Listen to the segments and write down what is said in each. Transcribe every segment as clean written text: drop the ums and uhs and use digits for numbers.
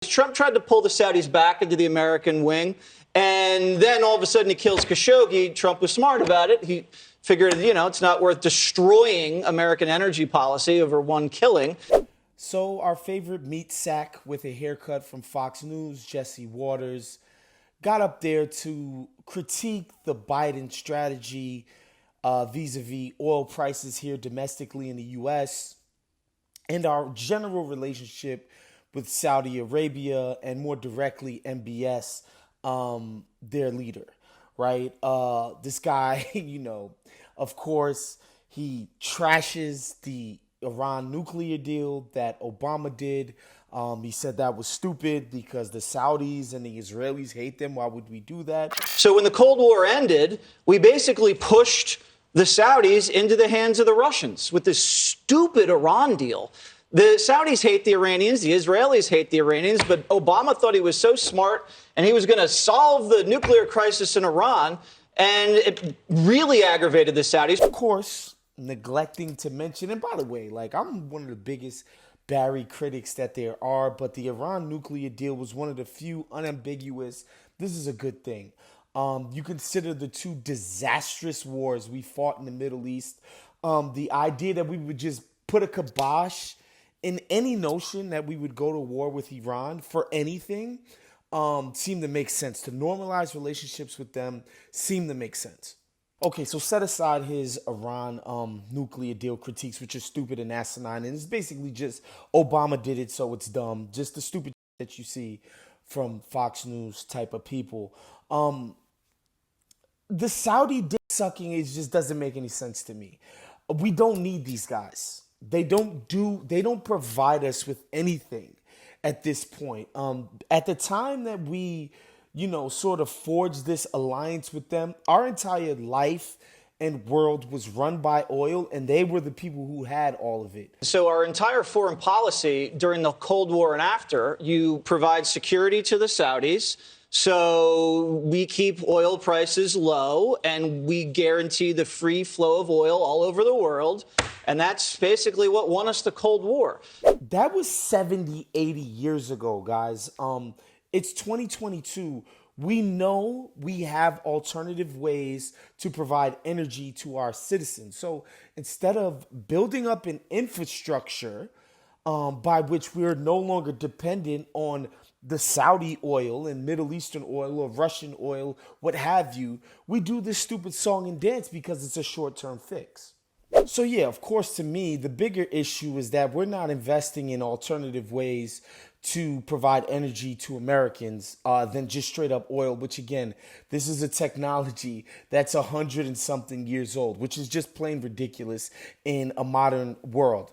Trump tried to pull the Saudis back into the American wing, and then all of a sudden he kills Khashoggi. Trump was smart about it. He figured, it's not worth destroying American energy policy over one killing. So our favorite meat sack with a haircut from Fox News, Jesse Waters, got up there to critique the Biden strategy vis-a-vis oil prices here domestically in the U.S. and our general relationship with Saudi Arabia and more directly MBS, their leader, right? This guy, of course, he trashes the Iran nuclear deal that Obama did. He said that was stupid because the Saudis and the Israelis hate them. Why would we do that? So when the Cold War ended, we basically pushed the Saudis into the hands of the Russians with this stupid Iran deal. The Saudis hate the Iranians, the Israelis hate the Iranians, but Obama thought he was so smart and he was going to solve the nuclear crisis in Iran, and it really aggravated the Saudis. Of course, neglecting to mention, and by the way, I'm one of the biggest Barry critics that there are, but the Iran nuclear deal was one of the few unambiguous, this is a good thing. You consider the two disastrous wars we fought in the Middle East, the idea that we would just put a kibosh in any notion that we would go to war with Iran for anything seemed to make sense. To normalize relationships with them seemed to make sense. Okay, so set aside his Iran nuclear deal critiques, which are stupid and asinine, and it's basically just Obama did it, so it's dumb. Just the stupid that you see from Fox News type of people. The Saudi dick sucking just doesn't make any sense to me. We don't need these guys. They don't provide us with anything at this point. At the time that we, sort of forged this alliance with them, our entire life and world was run by oil, and they were the people who had all of it. So our entire foreign policy during the Cold War and after, you provide security to the Saudis. So we keep oil prices low and we guarantee the free flow of oil all over the world. And that's basically what won us the Cold War. That was 70, 80 years ago, guys. It's 2022. We know we have alternative ways to provide energy to our citizens. So instead of building up an infrastructure by which we're no longer dependent on the Saudi oil and Middle Eastern oil or Russian oil, what have you, we do this stupid song and dance because it's a short-term fix. So yeah, of course, to me, the bigger issue is that we're not investing in alternative ways to provide energy to Americans than just straight up oil, which again, this is a technology that's 100 and something years old, which is just plain ridiculous in a modern world.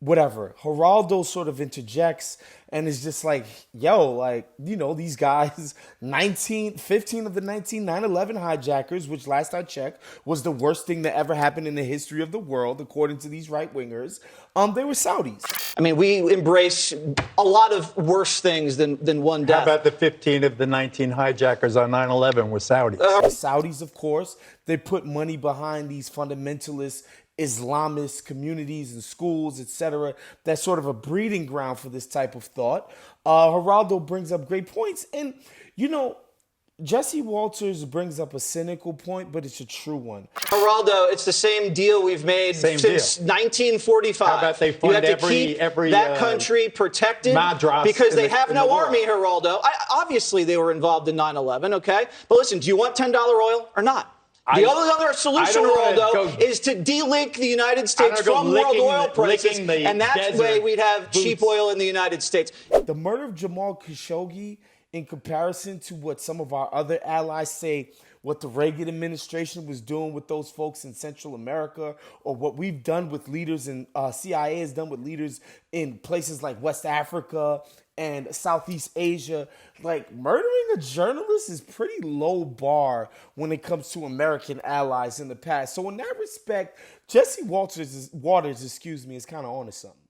Whatever. Geraldo sort of interjects and is just like, these guys, 15 of the 19 9/11 hijackers, which last I checked was the worst thing that ever happened in the history of the world, according to these right-wingers, they were Saudis. I mean, we embrace a lot of worse things than one death. How about the 15 of the 19 hijackers on 9/11 were Saudis? The Saudis, of course, they put money behind these fundamentalist Islamist communities and schools, etc. That's sort of a breeding ground for this type of thought. Geraldo brings up great points. And, Jesse Waters brings up a cynical point, but it's a true one. Geraldo, it's the same deal we've made since 1945. How about they fund you have to keep that country protected because they have no army, Geraldo. Obviously, they were involved in 9/11, okay? But listen, do you want $10 oil or not? The other solution, Geraldo, is to de-link the United States from world oil prices, and that way we'd have cheap oil in the United States. The murder of Jamal Khashoggi, in comparison to what some of our other allies say, what the Reagan administration was doing with those folks in Central America, or what we've done with leaders in CIA has done with leaders in places like West Africa and Southeast Asia, murdering a journalist is pretty low bar when it comes to American allies in the past. So in that respect, Jesse Waters, is kind of onto something.